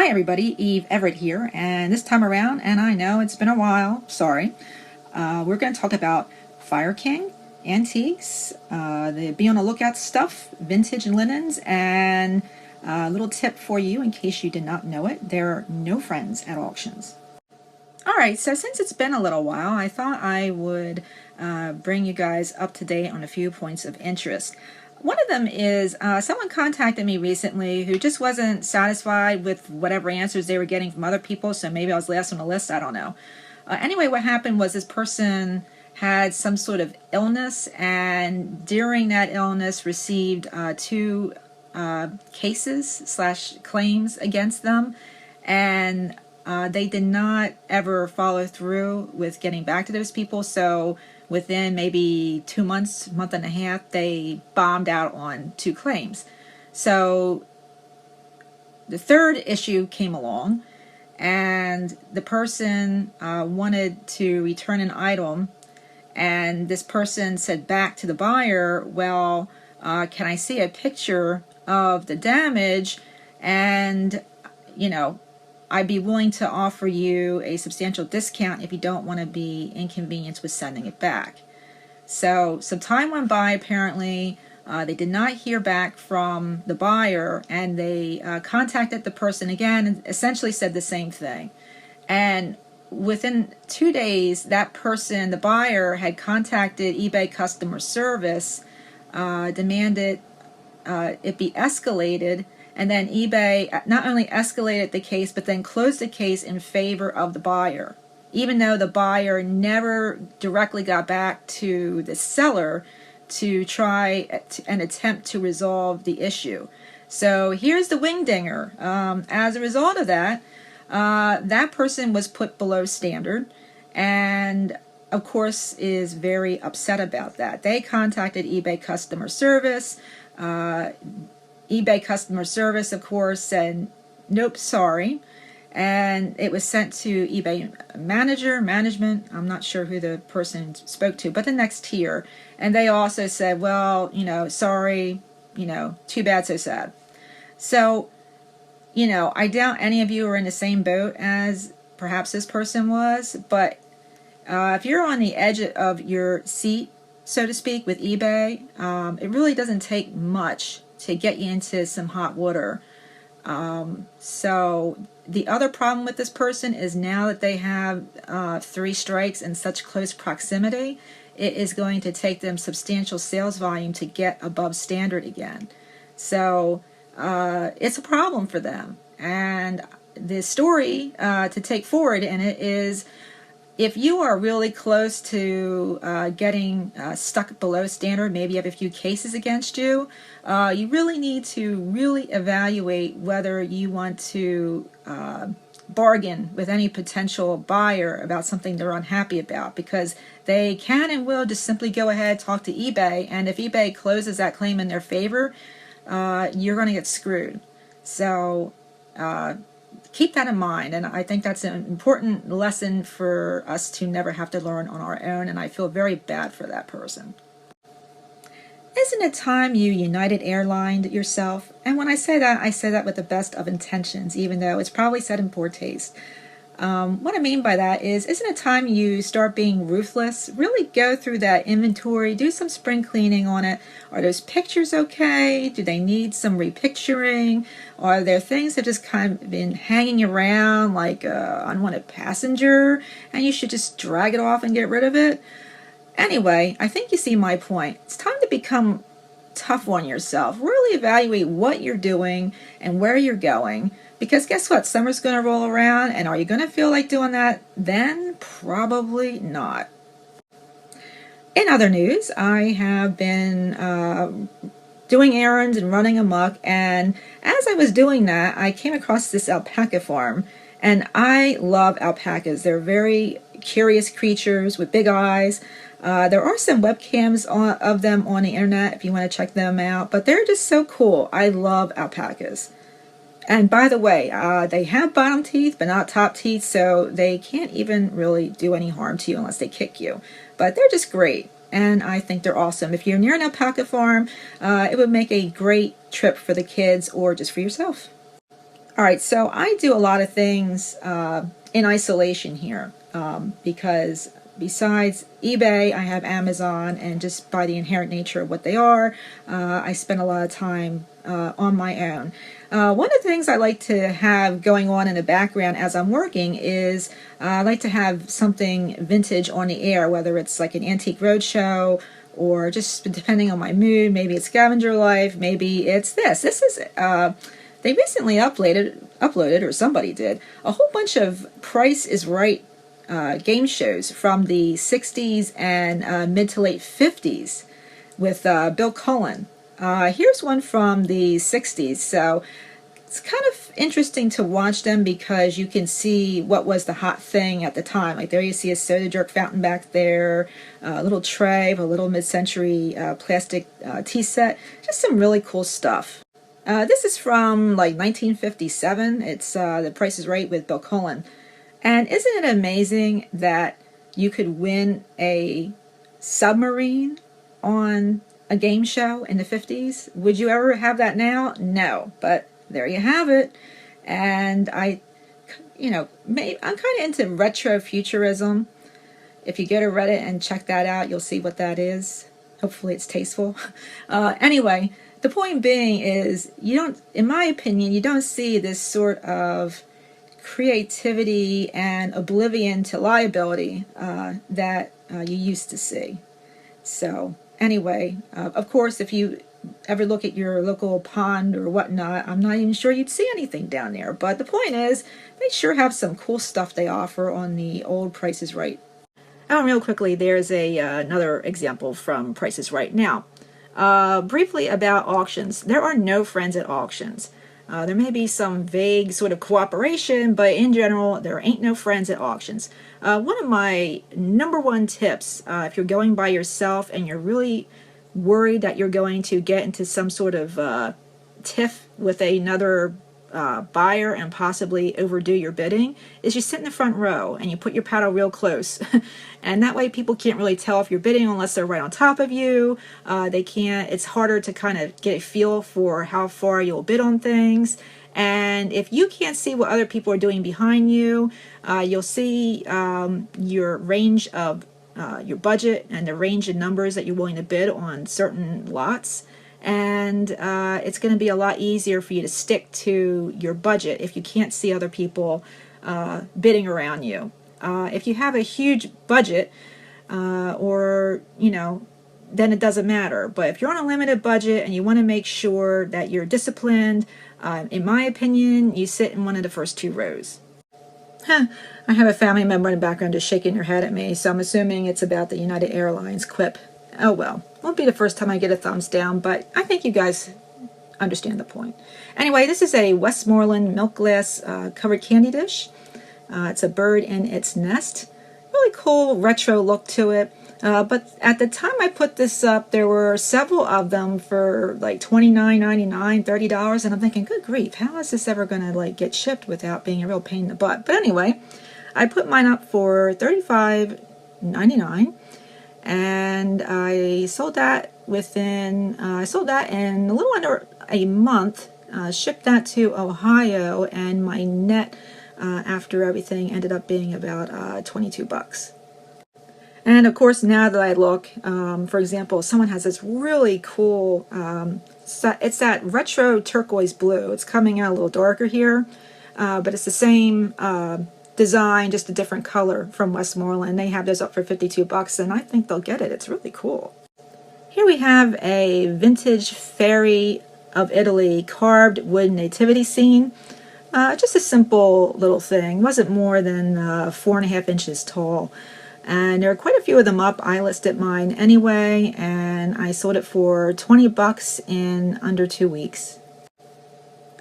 Hi everybody, Eve Everett here, and this time around, and I know it's been a while, sorry, we're going to talk about Fire King, antiques, the be on the lookout stuff, vintage linens, and a little tip for you in case you did not know it, there are no friends at auctions. Alright, so since it's been a little while, I thought I would bring you guys up to date on a few points of interest. One of them is someone contacted me recently who just wasn't satisfied with whatever answers they were getting from other people, so maybe I was last on the list, I don't know. Anyway, what happened was this person had some sort of illness, and during that illness received two cases / claims against them, and they did not ever follow through with getting back to those people, so within maybe 2 months, month and a half, they bombed out on two claims. So the third issue came along, and the person wanted to return an item, and this person said back to the buyer, well, can I see a picture of the damage, and I'd be willing to offer you a substantial discount if you don't want to be inconvenienced with sending it back. So some time went by, apparently. They did not hear back from the buyer, and they contacted the person again and essentially said the same thing. And within 2 days, that person, the buyer, had contacted eBay customer service, demanded it be escalated, and then eBay not only escalated the case, but then closed the case in favor of the buyer, even though the buyer never directly got back to the seller to try and attempt to resolve the issue. So here's the wingdinger. As a result of that, that person was put below standard, and of course is very upset about that. They contacted eBay customer service. eBay customer service, of course, said, nope, sorry. And it was sent to eBay management. I'm not sure who the person spoke to, but the next tier. And they also said, well, sorry, too bad, so sad. So, I doubt any of you are in the same boat as perhaps this person was, but if you're on the edge of your seat, so to speak, with eBay, it really doesn't take much to get you into some hot water. So the other problem with this person is now that they have 3 strikes in such close proximity, it is going to take them substantial sales volume to get above standard again. So it's a problem for them. And the story to take forward in it is, if you are really close to getting stuck below standard, maybe you have a few cases against you, you really need to really evaluate whether you want to bargain with any potential buyer about something they're unhappy about, because they can and will just simply go ahead, talk to eBay, and if eBay closes that claim in their favor, you're going to get screwed. So keep that in mind, and I think that's an important lesson for us to never have to learn on our own, and I feel very bad for that person. Isn't it time you United Airlined yourself? And when I say that with the best of intentions, even though it's probably said in poor taste. What I mean by that is, isn't it time you start being ruthless? Really go through that inventory, do some spring cleaning on it. Are those pictures okay? Do they need some repicturing? Are there things that just kind of been hanging around like an unwanted passenger, and you should just drag it off and get rid of it? Anyway, I think you see my point. It's time to become tough on yourself. Really evaluate what you're doing and where you're going. Because guess what? Summer's going to roll around, and are you going to feel like doing that then? Probably not. In other news, I have been doing errands and running amok, and as I was doing that, I came across this alpaca farm, and I love alpacas. They're very curious creatures with big eyes. There are some webcams of them on the internet if you want to check them out, but they're just so cool. I love alpacas. And by the way, they have bottom teeth, but not top teeth, so they can't even really do any harm to you unless they kick you. But they're just great, and I think they're awesome. If you're near an alpaca farm, it would make a great trip for the kids or just for yourself. All right, so I do a lot of things in isolation here because besides eBay, I have Amazon, and just by the inherent nature of what they are, I spend a lot of time on my own. One of the things I like to have going on in the background as I'm working is I like to have something vintage on the air, whether it's like an antique roadshow or just depending on my mood. Maybe it's scavenger life, maybe it's this. This is they recently uploaded, or somebody did, a whole bunch of Price is Right game shows from the 60s and mid to late 50s with Bill Cullen. Here's one from the 60s. So it's kind of interesting to watch them because you can see what was the hot thing at the time. Like there you see a soda jerk fountain back there, a little tray, a little mid-century plastic tea set. Just some really cool stuff. This is from like 1957. It's The Price is Right with Bill Cullen. And isn't it amazing that you could win a submarine on a game show in the 50s? Would you ever have that now? No, but there you have it. And I'm kind of into retro futurism. If you go to Reddit and check that out, you'll see what that is. Hopefully it's tasteful. Anyway, the point being is in my opinion, you don't see this sort of creativity and oblivion to liability that you used to see. So anyway, of course, if you ever look at your local pond or whatnot, I'm not even sure you'd see anything down there. But the point is, they sure have some cool stuff they offer on the old Price is Right. Oh, real quickly, there's another example from Price is Right. Now, briefly about auctions. There are no friends at auctions. There may be some vague sort of cooperation, but in general, there ain't no friends at auctions. One of my number one tips, if you're going by yourself and you're really worried that you're going to get into some sort of tiff with another buyer and possibly overdo your bidding, is you sit in the front row and you put your paddle real close. And that way people can't really tell if you're bidding unless they're right on top of you. It's harder to kind of get a feel for how far you'll bid on things. And if you can't see what other people are doing behind you, you'll see your range of your budget and the range of numbers that you're willing to bid on certain lots. And it's going to be a lot easier for you to stick to your budget if you can't see other people bidding around you. If you have a huge budget, then it doesn't matter. But if you're on a limited budget and you want to make sure that you're disciplined, in my opinion, you sit in one of the first two rows. I have a family member in the background just shaking their head at me, so I'm assuming it's about the United Airlines quip. Oh well, won't be the first time I get a thumbs down, but I think you guys understand the point. Anyway, this is a Westmoreland milk glass covered candy dish. It's a bird in its nest. Really cool retro look to it. But at the time I put this up, there were several of them for like $29.99, $30, and I'm thinking, good grief, how is this ever going to get shipped without being a real pain in the butt? But anyway, I put mine up for $35.99. And I sold that in a little under a month, shipped that to Ohio, and my net after everything ended up being about $22. And of course, now that I look, for example, someone has this really cool, it's that retro turquoise blue. It's coming out a little darker here, but it's the same design, just a different color from Westmoreland. They have those up for $52, and I think they'll get it. It's really cool. Here we have a vintage fairy of Italy carved wood nativity scene. Just a simple little thing. Wasn't more than 4.5 inches tall. And there are quite a few of them up. I listed mine anyway, and I sold it for $20 in under 2 weeks.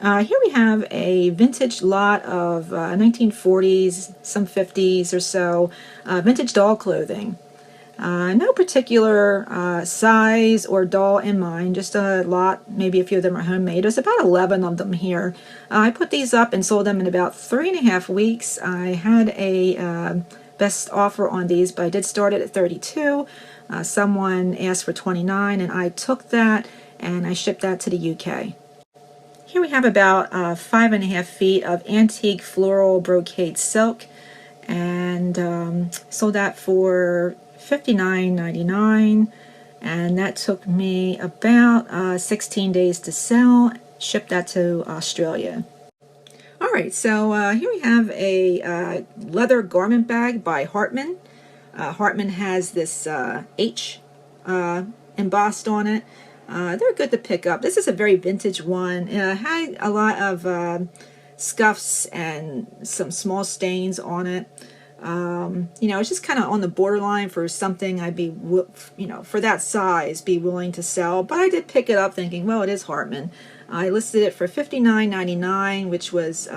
Here we have a vintage lot of 1940s, some 50s or so, vintage doll clothing. No particular size or doll in mind, just a lot, maybe a few of them are homemade. There's about 11 of them here. I put these up and sold them in about 3.5 weeks. I had a best offer on these, but I did start it at 32. Someone asked for 29, and I took that and I shipped that to the UK. Here we have about 5.5 feet of antique floral brocade silk, and sold that for $59.99, and that took me about 16 days to sell. Shipped that to Australia. Alright, so here we have a leather garment bag by Hartman. Hartman has this H embossed on it. They're good to pick up. This is a very vintage one. It had a lot of scuffs and some small stains on it. It's just kind of on the borderline for something I'd be, for that size, be willing to sell. But I did pick it up thinking, well, it is Hartman. I listed it for $59.99, which was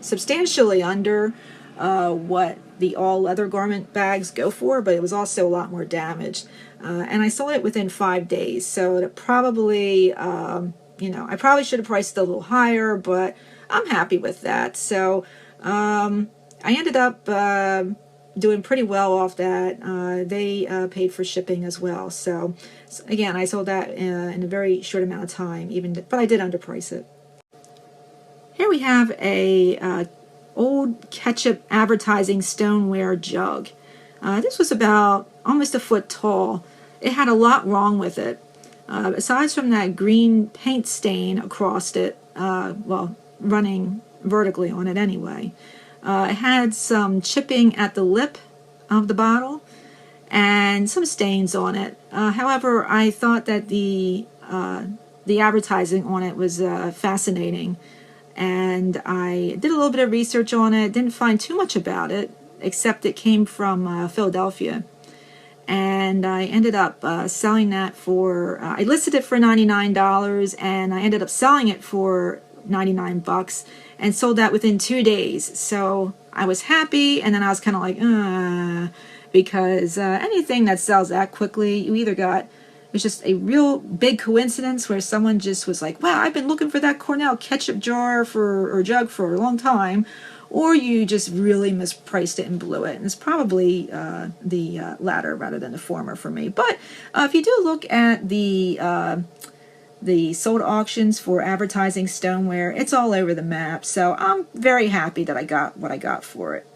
substantially under what the all leather garment bags go for, but it was also a lot more damaged. And I sold it within 5 days, so it probably, I probably should have priced it a little higher, but I'm happy with that. So I ended up doing pretty well off that. They paid for shipping as well. So again, I sold that in a very short amount of time, but I did underprice it. Here we have a old ketchup advertising stoneware jug. This was about almost a foot tall. It had a lot wrong with it. Aside from that green paint stain across it, running vertically on it anyway. It had some chipping at the lip of the bottle and some stains on it. However, I thought that the advertising on it was fascinating, and I did a little bit of research on it. Didn't find too much about it, except it came from Philadelphia. And I ended up selling that for, I listed it for $99, and I ended up selling it for 99 bucks and sold that within 2 days. So I was happy, and then I was kind of like, because anything that sells that quickly, you either got, it's just a real big coincidence where someone just was like, wow, I've been looking for that Cornell ketchup jar or jug for a long time, or you just really mispriced it and blew it. And it's probably the latter rather than the former for me. But if you do look at the sold auctions for advertising stoneware, it's all over the map. So I'm very happy that I got what I got for it.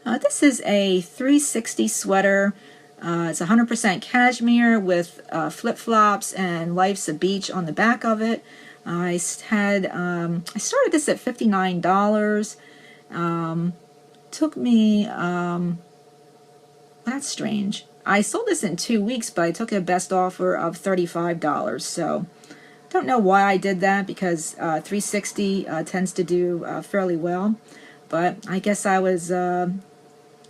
This is a 360 sweater. It's 100% cashmere with flip-flops and Life's a Beach on the back of it. I started this at $59. Took me, that's strange. I sold this in 2 weeks, but I took a best offer of $35. So don't know why I did that, because 360 tends to do fairly well. But I guess I was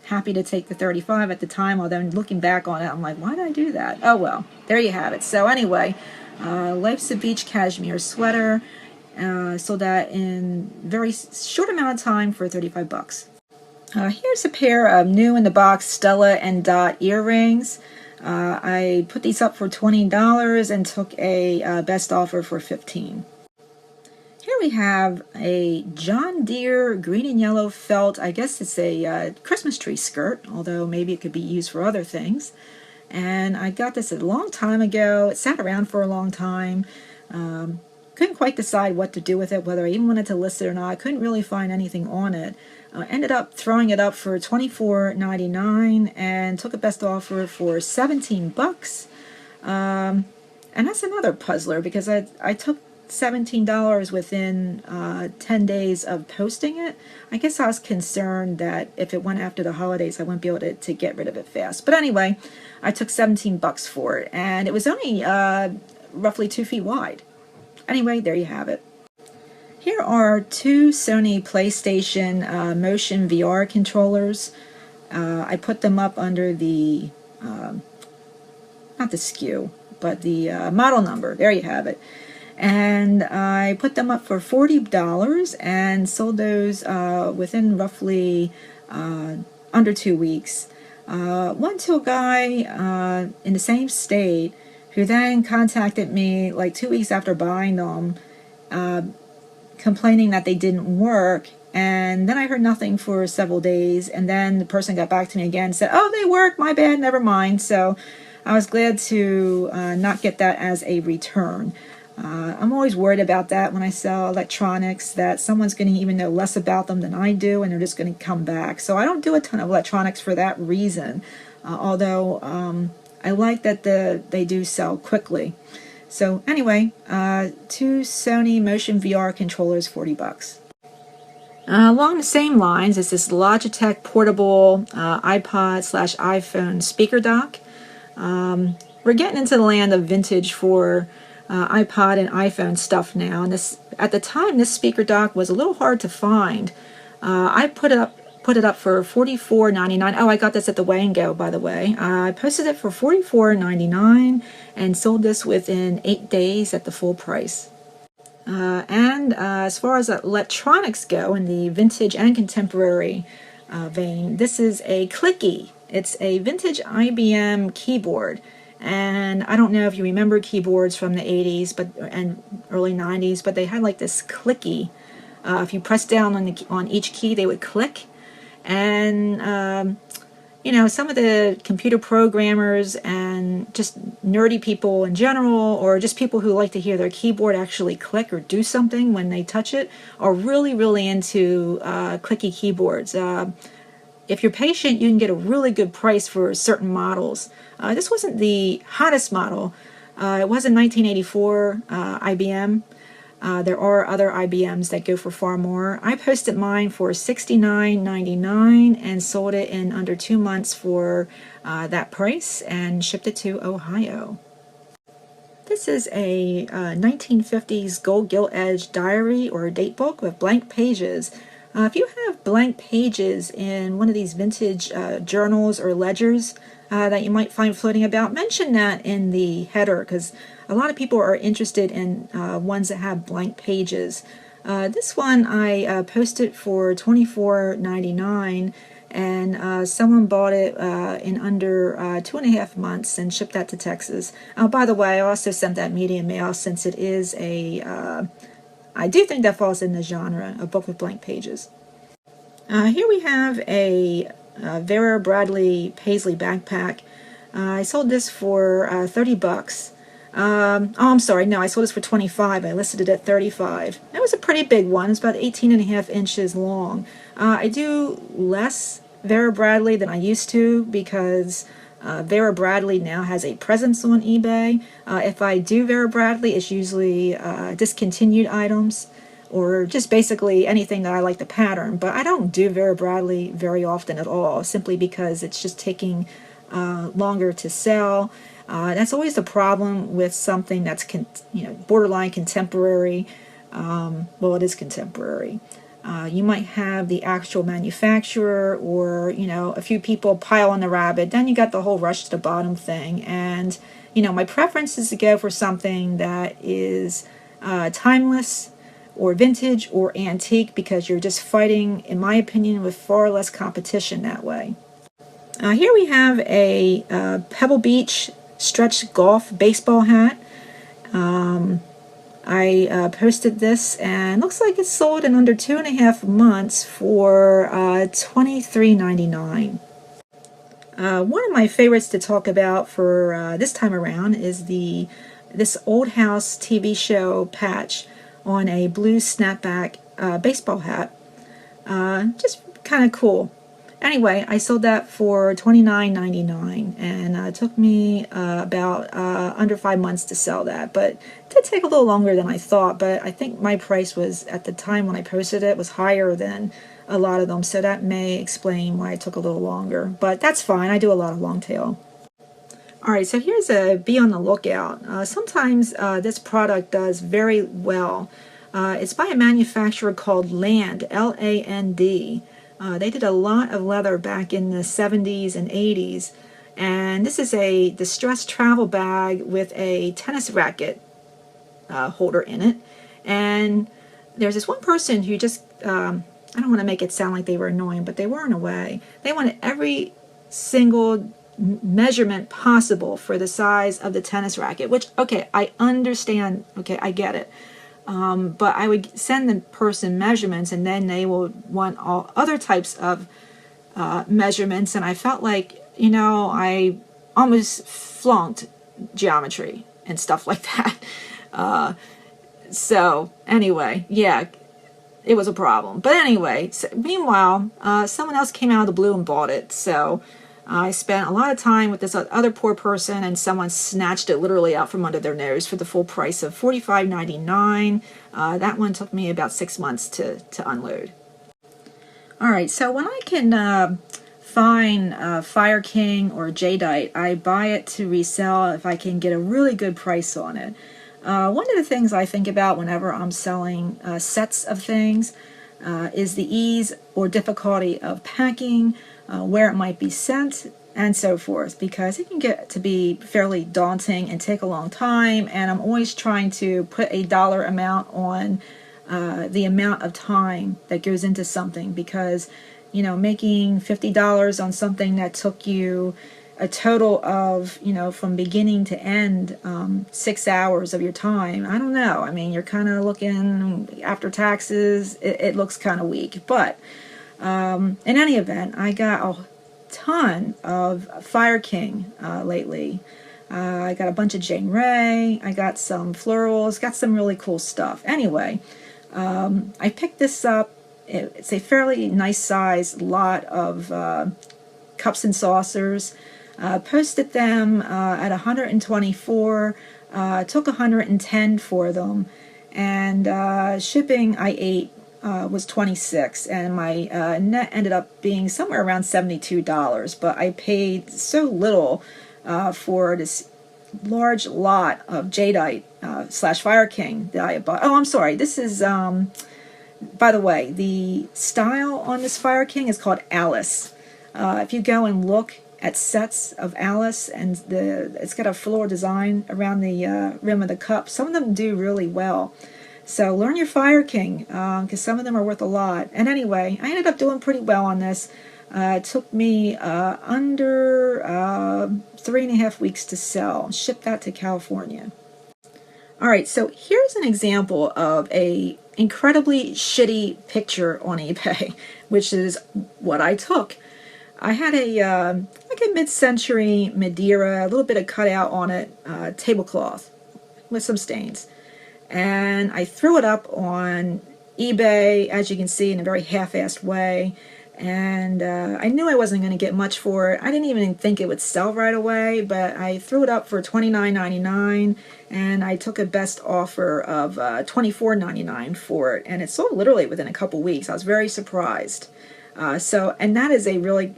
happy to take the 35 at the time, although looking back on it, I'm like, why did I do that? Oh well, there you have it. So anyway, Life's a Beach cashmere sweater. Sold that in very short amount of time for 35 bucks. Here's a pair of new in the box Stella and Dot earrings. I put these up for $20 and took a best offer for $15. Here we have a John Deere green and yellow felt. I guess it's a Christmas tree skirt, although maybe it could be used for other things. And I got this a long time ago. It sat around for a long time. Couldn't quite decide what to do with it, whether I even wanted to list it or not. I couldn't really find anything on it. Ended up throwing it up for $24.99 and took a best offer for 17 bucks. And that's another puzzler, because I took $17 within 10 days of posting it. I guess I was concerned that if it went after the holidays, I wouldn't be able to get rid of it fast. But anyway, I took 17 bucks for it, and it was only roughly 2 feet wide. Anyway, there you have it. Here are two Sony PlayStation Motion VR controllers. I put them up under the, not the SKU, but the model number. There you have it. And I put them up for $40 and sold those within roughly under 2 weeks. Went to a guy in the same state who then contacted me like 2 weeks after buying them, complaining that they didn't work. And then I heard nothing for several days, and then the person got back to me again and said, oh, they work, my bad, never mind. So I was glad to not get that as a return. I'm always worried about that when I sell electronics, that someone's going to even know less about them than I do, and they're just going to come back. So I don't do a ton of electronics for that reason, although I like that they do sell quickly. So anyway, 2 Sony Motion VR controllers, $40. Along the same lines is this Logitech portable iPod/iPhone speaker dock. We're getting into the land of vintage for iPod and iPhone stuff now. And at the time, this speaker dock was a little hard to find. I put it up for $44.99. Oh, I got this at the Weigh and Go, by the way. I posted it for $44.99 and sold this within 8 days at the full price. As far as electronics go in the vintage and contemporary vein, this is a clicky. It's a vintage IBM keyboard. And I don't know if you remember keyboards from the 80s and early 90s, but they had like this clicky. If you press down on each key, they would click. And you know, some of the computer programmers and just nerdy people in general, or just people who like to hear their keyboard actually click or do something when they touch it, are really, really into clicky keyboards. If you're patient, you can get a really good price for certain models. This wasn't the hottest model. It was a 1984 IBM. There are other IBMs that go for far more. I posted mine for $69.99 and sold it in under 2 months for that price and shipped it to Ohio. This is a 1950s gold gilt-edged diary or date book with blank pages. If you have blank pages in one of these vintage journals or ledgers that you might find floating about, mention that in the header, because a lot of people are interested in ones that have blank pages. This one I posted for $24.99, and someone bought it in under 2.5 months and shipped that to Texas. By the way, I also sent that medium mail, since it is a I do think that falls in the genre, a book with blank pages. Here we have a Vera Bradley Paisley backpack. I sold this for $30. Oh, I'm sorry, no, I sold this for $25. I listed it at $35. That was a pretty big one. It's about 18.5 inches long. I do less Vera Bradley than I used to, because Vera Bradley now has a presence on eBay. If I do Vera Bradley, it's usually discontinued items, or just basically anything that I like the pattern. But I don't do Vera Bradley very often at all, simply because it's just taking longer to sell. That's always the problem with something that's borderline contemporary. Well, it is contemporary. You might have the actual manufacturer, or a few people pile on the rabbit. Then you got the whole rush to the bottom thing. And my preference is to go for something that is timeless, or vintage, or antique, because you're just fighting, in my opinion, with far less competition that way. Here we have a Pebble Beach stretch golf baseball hat. I posted this, and looks like it's sold in under 2.5 months for $23.99. One of my favorites to talk about for this time around is this Old House TV show patch on a blue snapback baseball hat. Just kind of cool. Anyway, I sold that for $29.99, and it took me about under 5 months to sell that. But it did take a little longer than I thought, but I think my price was, at the time when I posted it, was higher than a lot of them, so that may explain why it took a little longer. But that's fine, I do a lot of long tail. Alright, so here's a be on the lookout. Sometimes this product does very well. It's by a manufacturer called Land, L-A-N-D. They did a lot of leather back in the 70s and 80s, and this is a distressed travel bag with a tennis racket holder in it. And there's this one person who just, I don't want to make it sound like they were annoying, but they were in a way. They wanted every single measurement possible for the size of the tennis racket, which, okay, I understand, okay, I get it. But I would send the person measurements, and then they would want all other types of measurements, and I felt like, I almost flunked geometry and stuff like that. So anyway, yeah, it was a problem. But anyway, so meanwhile, someone else came out of the blue and bought it. So I spent a lot of time with this other poor person, and someone snatched it literally out from under their nose for the full price of $45.99. That one took me about 6 months to unload. All right, so when I can find Fire King or Jadeite, I buy it to resell if I can get a really good price on it. One of the things I think about whenever I'm selling sets of things is the ease or difficulty of packing, where it might be sent, and so forth, because it can get to be fairly daunting and take a long time, and I'm always trying to put a dollar amount on the amount of time that goes into something, because making $50 on something that took you a total of, from beginning to end, 6 hours of your time, I don't know. I mean, you're kind of looking, after taxes, it looks kind of weak. But in any event, I got a ton of Fire King lately. I got a bunch of Jane Ray, I got some florals, got some really cool stuff. Anyway, I picked this up. It's a fairly nice size lot of cups and saucers. Posted them at 124, took 110 for them, and shipping I ate was 26, and my net ended up being somewhere around $72, but I paid so little for this large lot of Jadeite / Fire King that I bought. Oh, I'm sorry, this is by the way, the style on this Fire King is called Alice. If you go and look at sets of Alice, and it's got a floral design around the rim of the cup. Some of them do really well. So learn your Fire King, because some of them are worth a lot. And anyway, I ended up doing pretty well on this. It took me under 3.5 weeks to sell. Shipped that to California. All right, so here's an example of a incredibly shitty picture on eBay, which is what I took. I had a like a mid-century Madeira, a little bit of cutout on it, tablecloth with some stains, and I threw it up on eBay, as you can see, in a very half-assed way. And I knew I wasn't going to get much for it. I didn't even think it would sell right away, but I threw it up for $29.99, and I took a best offer of $24.99 for it, and it sold literally within a couple weeks. I was very surprised. And that is a really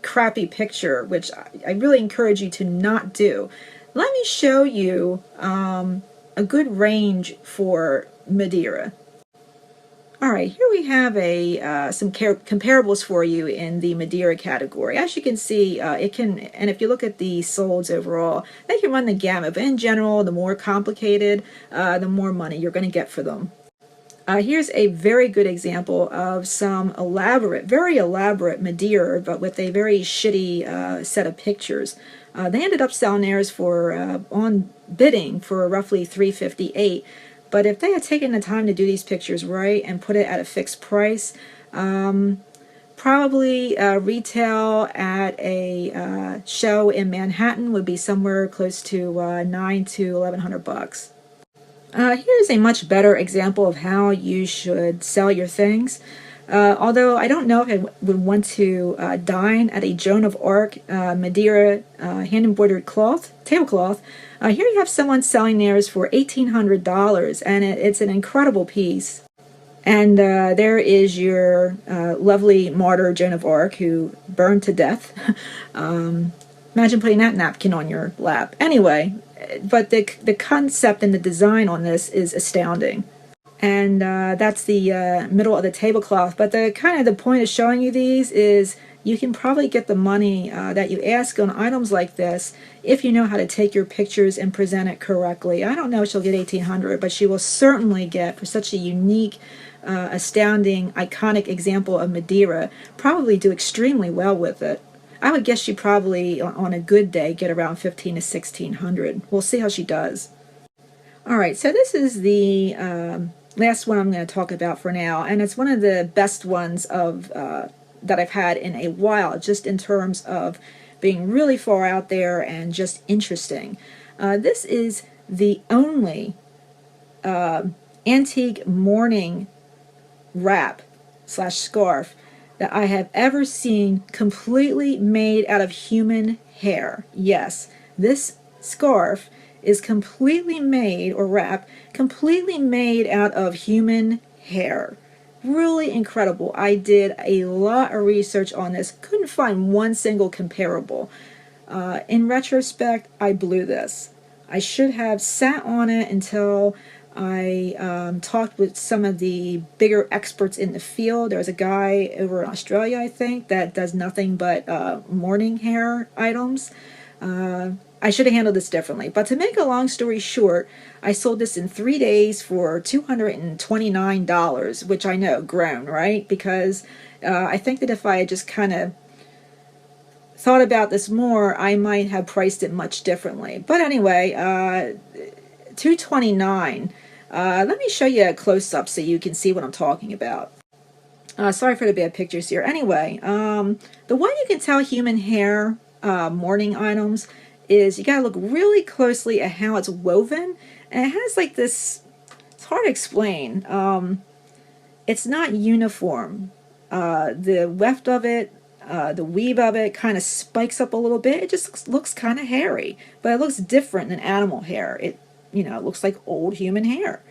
crappy picture, which I really encourage you to not do. Let me show you a good range for Madeira. All right, here we have some comparables for you in the Madeira category. As you can see, it can, and if you look at the solds overall, they can run the gamut. But in general, the more complicated, the more money you're going to get for them. Here's a very good example of some very elaborate Madeira, but with a very shitty set of pictures. They ended up selling theirs for on bidding for roughly $358. But if they had taken the time to do these pictures right and put it at a fixed price, probably retail at a show in Manhattan would be somewhere close to $900 to $1,100. Here's a much better example of how you should sell your things. Although I don't know if I would want to dine at a Joan of Arc Madeira hand-embroidered tablecloth. Here you have someone selling theirs for $1,800, and it's an incredible piece. And there is your lovely martyr Joan of Arc, who burned to death. Imagine putting that napkin on your lap. Anyway, but the concept and the design on this is astounding. And that's the middle of the tablecloth. But the point of showing you these is you can probably get the money that you ask on items like this if you know how to take your pictures and present it correctly. I don't know if she'll get $1,800, but she will certainly get, for such a unique, astounding, iconic example of Madeira, probably do extremely well with it. I would guess she probably, on a good day, get around $1,500 to $1,600. We'll see how she does. All right, so this is the last one I'm going to talk about for now, and it's one of the best ones of that I've had in a while, just in terms of being really far out there and just interesting. This is the only antique mourning wrap slash scarf that I have ever seen completely made out of human hair. Yes, this scarf is completely made, or wrap, completely made out of human hair. Really incredible. I did a lot of research on this. Couldn't find one single comparable. In retrospect, I blew this. I should have sat on it until I talked with some of the bigger experts in the field. There's a guy over in Australia, I think, that does nothing but mourning hair items. I should have handled this differently. But to make a long story short, I sold this in 3 days for $229, which I know, grown, right? Because I think that if I had just kind of thought about this more, I might have priced it much differently. But anyway, $229. Let me show you a close-up so you can see what I'm talking about. Sorry for the bad pictures here. Anyway, the way you can tell human hair mourning items is you gotta look really closely at how it's woven, and it has like this. It's hard to explain. It's not uniform. The weft of it, the weave of it, kind of spikes up a little bit. It just looks kind of hairy, but it looks different than animal hair. It looks like old human hair.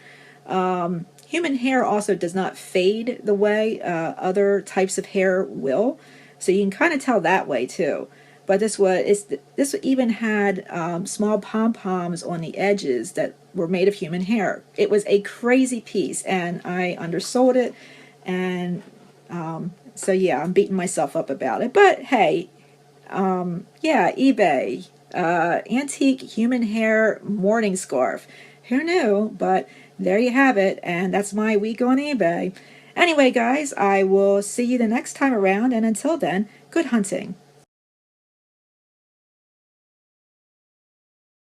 Human hair also does not fade the way other types of hair will, so you can kind of tell that way too. But this even had small pom-poms on the edges that were made of human hair. It was a crazy piece, and I undersold it, and so yeah, I'm beating myself up about it. But hey, yeah, eBay, antique human hair mourning scarf. Who knew? But there you have it, and that's my week on eBay. Anyway, guys, I will see you the next time around, and until then, good hunting.